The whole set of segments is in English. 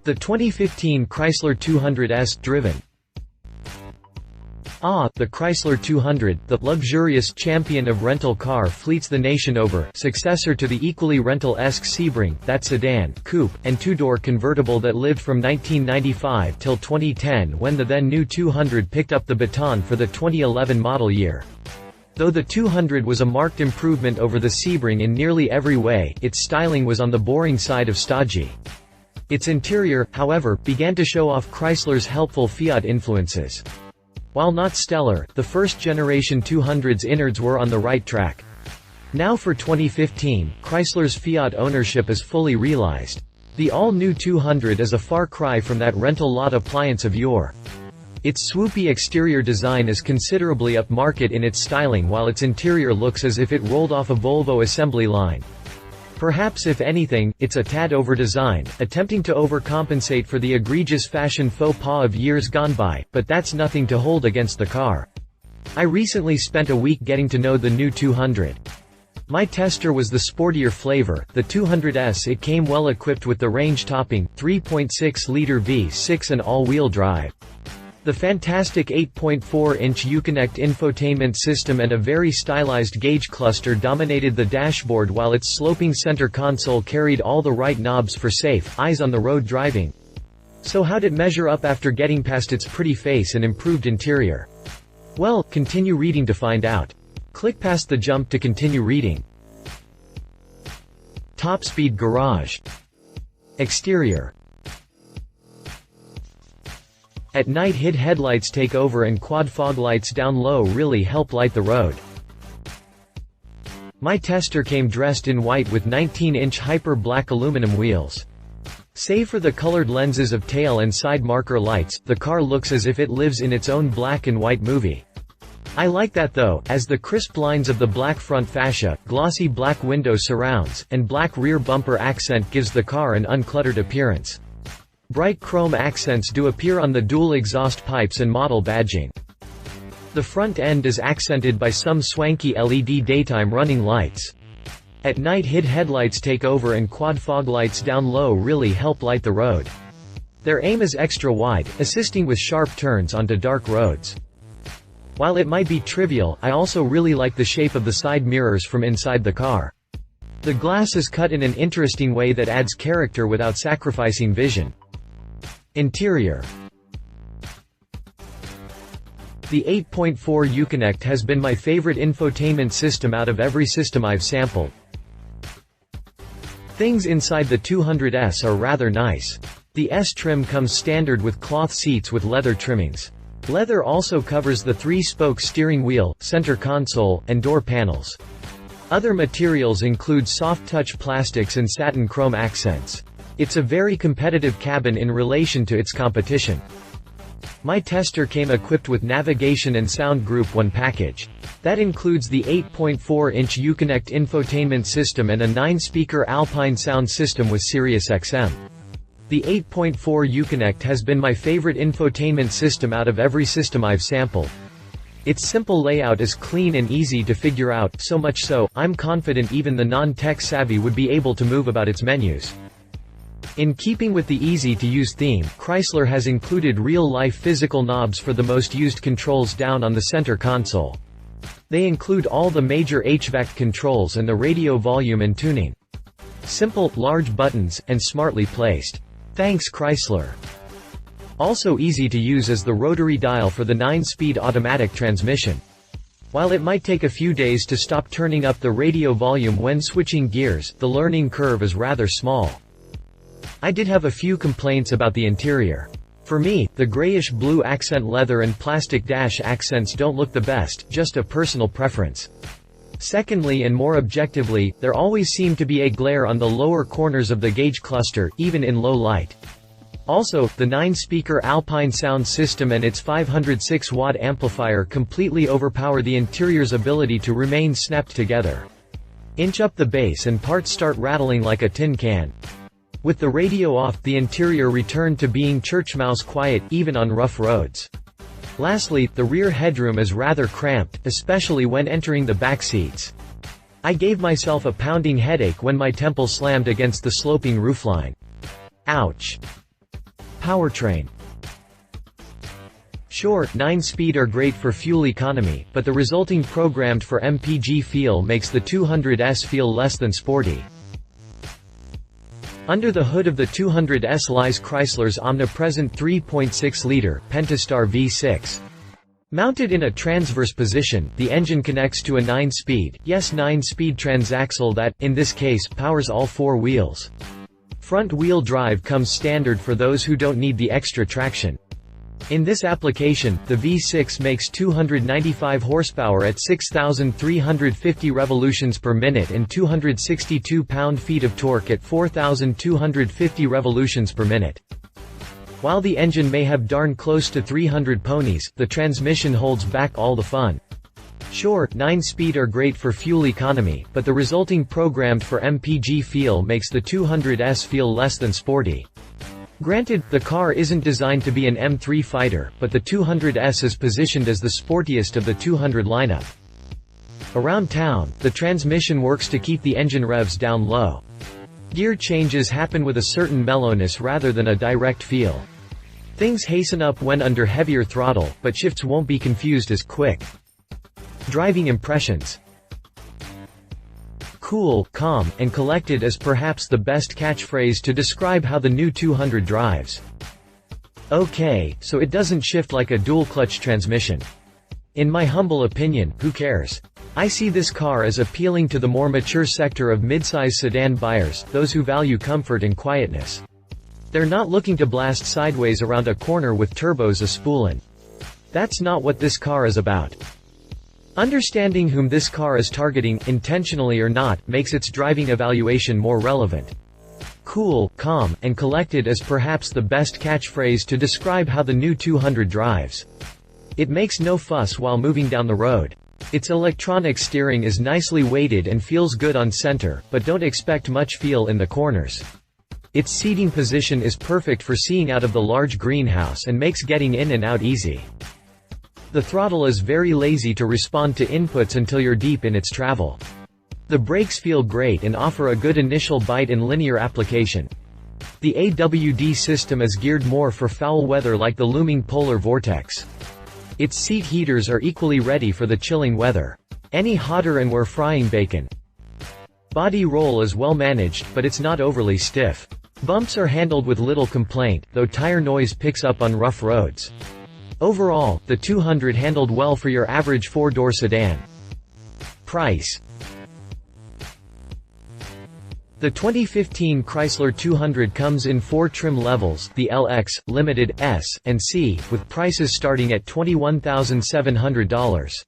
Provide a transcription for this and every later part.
The 2015 Chrysler 200S driven. The Chrysler 200, the luxurious champion of rental car fleets the nation over, successor to the equally rental-esque Sebring, that sedan, coupe, and two-door convertible that lived from 1995 till 2010 when the then-new 200 picked up the baton for the 2011 model year. Though the 200 was a marked improvement over the Sebring in nearly every way, its styling was on the boring side of stodgy. Its interior, however, began to show off Chrysler's helpful Fiat influences. While not stellar, the first-generation 200's innards were on the right track. Now for 2015, Chrysler's Fiat ownership is fully realized. The all-new 200 is a far cry from that rental lot appliance of yore. Its swoopy exterior design is considerably upmarket in its styling while its interior looks as if it rolled off a Volvo assembly line. Perhaps if anything, it's a tad overdesigned, attempting to overcompensate for the egregious fashion faux pas of years gone by, but that's nothing to hold against the car. I recently spent a week getting to know the new 200. My tester was the sportier flavor, the 200S. It came well equipped with the range-topping, 3.6-liter V6 and all-wheel drive. The fantastic 8.4-inch Uconnect infotainment system and a very stylized gauge cluster dominated the dashboard while its sloping center console carried all the right knobs for safe, eyes-on-the-road driving. So how'd it measure up after getting past its pretty face and improved interior? Well, continue reading to find out. Click past the jump to continue reading. Top speed garage. Exterior. At night HID headlights take over and quad fog lights down low really help light the road. My tester came dressed in white with 19-inch hyper black aluminum wheels. Save for the colored lenses of tail and side marker lights, the car looks as if it lives in its own black and white movie. I like that though, as the crisp lines of the black front fascia, glossy black window surrounds, and black rear bumper accent gives the car an uncluttered appearance. Bright chrome accents do appear on the dual exhaust pipes and model badging. The front end is accented by some swanky LED daytime running lights. At night HID headlights take over and quad fog lights down low really help light the road. Their aim is extra wide, assisting with sharp turns onto dark roads. While it might be trivial, I also really like the shape of the side mirrors from inside the car. The glass is cut in an interesting way that adds character without sacrificing vision. Interior. The 8.4 Uconnect has been my favorite infotainment system out of every system I've sampled. Things inside the 200S are rather nice. The S trim comes standard with cloth seats with leather trimmings. Leather also covers the 3-spoke steering wheel, center console, and door panels. Other materials include soft-touch plastics and satin chrome accents. It's a very competitive cabin in relation to its competition. My tester came equipped with navigation and sound Group 1 package. That includes the 8.4-inch Uconnect infotainment system and a 9-speaker Alpine sound system with SiriusXM. The 8.4 Uconnect has been my favorite infotainment system out of every system I've sampled. Its simple layout is clean and easy to figure out, so much so, I'm confident even the non-tech savvy would be able to move about its menus. In keeping with the easy-to-use theme, Chrysler has included real-life physical knobs for the most used controls down on the center console. They include all the major HVAC controls and the radio volume and tuning. Simple, large buttons, and smartly placed. Thanks Chrysler. Also easy to use is the rotary dial for the 9-speed automatic transmission. While it might take a few days to stop turning up the radio volume when switching gears, the learning curve is rather small. I did have a few complaints about the interior. For me, the grayish-blue accent leather and plastic dash accents don't look the best, just a personal preference. Secondly and more objectively, there always seemed to be a glare on the lower corners of the gauge cluster, even in low light. Also, the 9-speaker Alpine sound system and its 506-watt amplifier completely overpower the interior's ability to remain snapped together. Inch up the bass and parts start rattling like a tin can. With the radio off, the interior returned to being church mouse quiet, even on rough roads. Lastly, the rear headroom is rather cramped, especially when entering the back seats. I gave myself a pounding headache when my temple slammed against the sloping roofline. Ouch. Powertrain. Sure, 9-speed are great for fuel economy, but the resulting programmed for MPG feel makes the 200S feel less than sporty. Under the hood of the 200S lies Chrysler's omnipresent 3.6-liter Pentastar V6. Mounted in a transverse position, the engine connects to a 9-speed, yes 9-speed transaxle that, in this case, powers all four wheels. Front-wheel drive comes standard for those who don't need the extra traction. In this application, the V6 makes 295 horsepower at 6,350 revolutions per minute and 262 pound-feet of torque at 4,250 revolutions per minute. While the engine may have darn close to 300 ponies, the transmission holds back all the fun. Sure, 9-speed are great for fuel economy, but the resulting programmed for MPG feel makes the 200S feel less than sporty. Granted, the car isn't designed to be an M3 fighter, but the 200S is positioned as the sportiest of the 200 lineup. Around town, the transmission works to keep the engine revs down low. Gear changes happen with a certain mellowness rather than a direct feel. Things hasten up when under heavier throttle, but shifts won't be confused as quick. Driving impressions. Cool, calm, and collected is perhaps the best catchphrase to describe how the new 200 drives. Okay, so it doesn't shift like a dual-clutch transmission. In my humble opinion, who cares? I see this car as appealing to the more mature sector of mid-size sedan buyers, those who value comfort and quietness. They're not looking to blast sideways around a corner with turbos a-spoolin'. That's not what this car is about. Understanding whom this car is targeting, intentionally or not, makes its driving evaluation more relevant. Cool, calm, and collected is perhaps the best catchphrase to describe how the new 200 drives. It makes no fuss while moving down the road. Its electronic steering is nicely weighted and feels good on center, but don't expect much feel in the corners. Its seating position is perfect for seeing out of the large greenhouse and makes getting in and out easy. The throttle is very lazy to respond to inputs until you're deep in its travel. The brakes feel great and offer a good initial bite in linear application. The AWD system is geared more for foul weather like the looming polar vortex. Its seat heaters are equally ready for the chilling weather. Any hotter and we're frying bacon. Body roll is well managed, but it's not overly stiff. Bumps are handled with little complaint, though tire noise picks up on rough roads. Overall, the 200 handled well for your average four-door sedan. Price. The 2015 Chrysler 200 comes in 4 trim levels, the LX, Limited, S, and C, with prices starting at $21,700.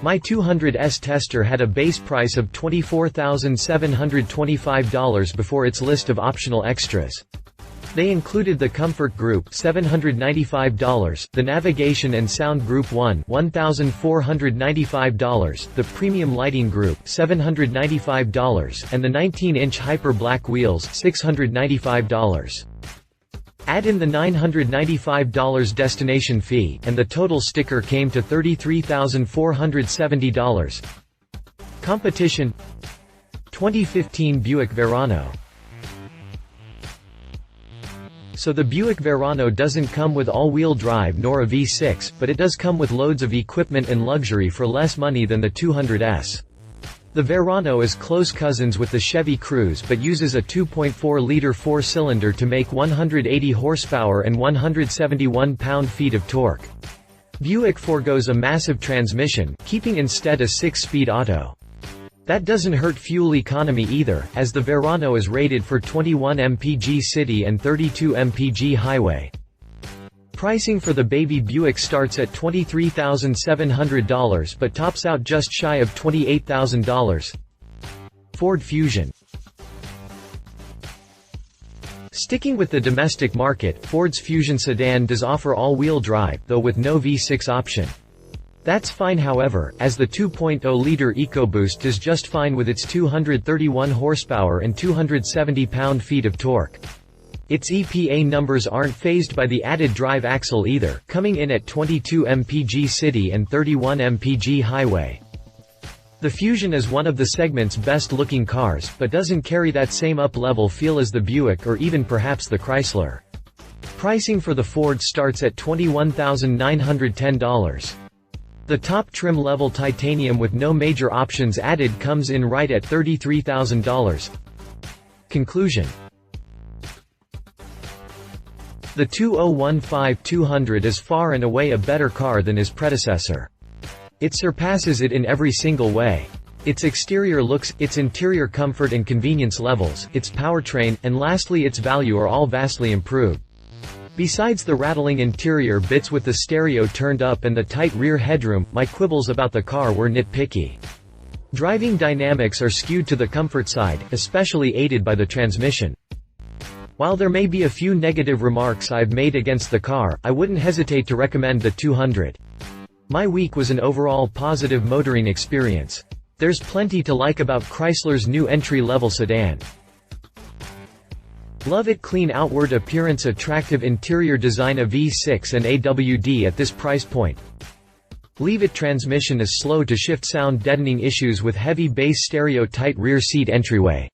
My 200S tester had a base price of $24,725 before its list of optional extras. They included the Comfort Group $795, the Navigation and Sound Group 1 $1,495, the Premium Lighting Group $795, and the 19-inch Hyper Black wheels $695. Add in the $995 destination fee, and the total sticker came to $33,470. Competition. 2015 Buick Verano. So the Buick Verano doesn't come with all-wheel drive nor a V6, but it does come with loads of equipment and luxury for less money than the 200S. The Verano is close cousins with the Chevy Cruze but uses a 2.4-liter four-cylinder to make 180 horsepower and 171 pound-feet of torque. Buick forgoes a massive transmission, keeping instead a 6-speed auto. That doesn't hurt fuel economy either, as the Verano is rated for 21 mpg city and 32 mpg highway. Pricing for the baby Buick starts at $23,700 but tops out just shy of $28,000. Ford Fusion. Sticking with the domestic market, Ford's Fusion sedan does offer all-wheel drive, though with no V6 option. That's fine however, as the 2.0-liter EcoBoost does just fine with its 231 horsepower and 270 pound-feet of torque. Its EPA numbers aren't phased by the added drive axle either, coming in at 22 mpg city and 31 mpg highway. The Fusion is one of the segment's best-looking cars, but doesn't carry that same up-level feel as the Buick or even perhaps the Chrysler. Pricing for the Ford starts at $21,910. The top trim level titanium with no major options added comes in right at $33,000. Conclusion. The 2015-200 is far and away a better car than its predecessor. It surpasses it in every single way. Its exterior looks, its interior comfort and convenience levels, its powertrain, and lastly its value are all vastly improved. Besides the rattling interior bits with the stereo turned up and the tight rear headroom, my quibbles about the car were nitpicky. Driving dynamics are skewed to the comfort side, especially aided by the transmission. While there may be a few negative remarks I've made against the car, I wouldn't hesitate to recommend the 200. My week was an overall positive motoring experience. There's plenty to like about Chrysler's new entry-level sedan. Love it: clean outward appearance, attractive interior design, a V6 and AWD at this price point. Leave it: transmission is slow to shift, sound deadening issues with heavy bass stereo, tight rear seat entryway.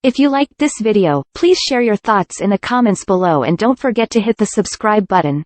If you liked this video, please share your thoughts in the comments below and don't forget to hit the subscribe button.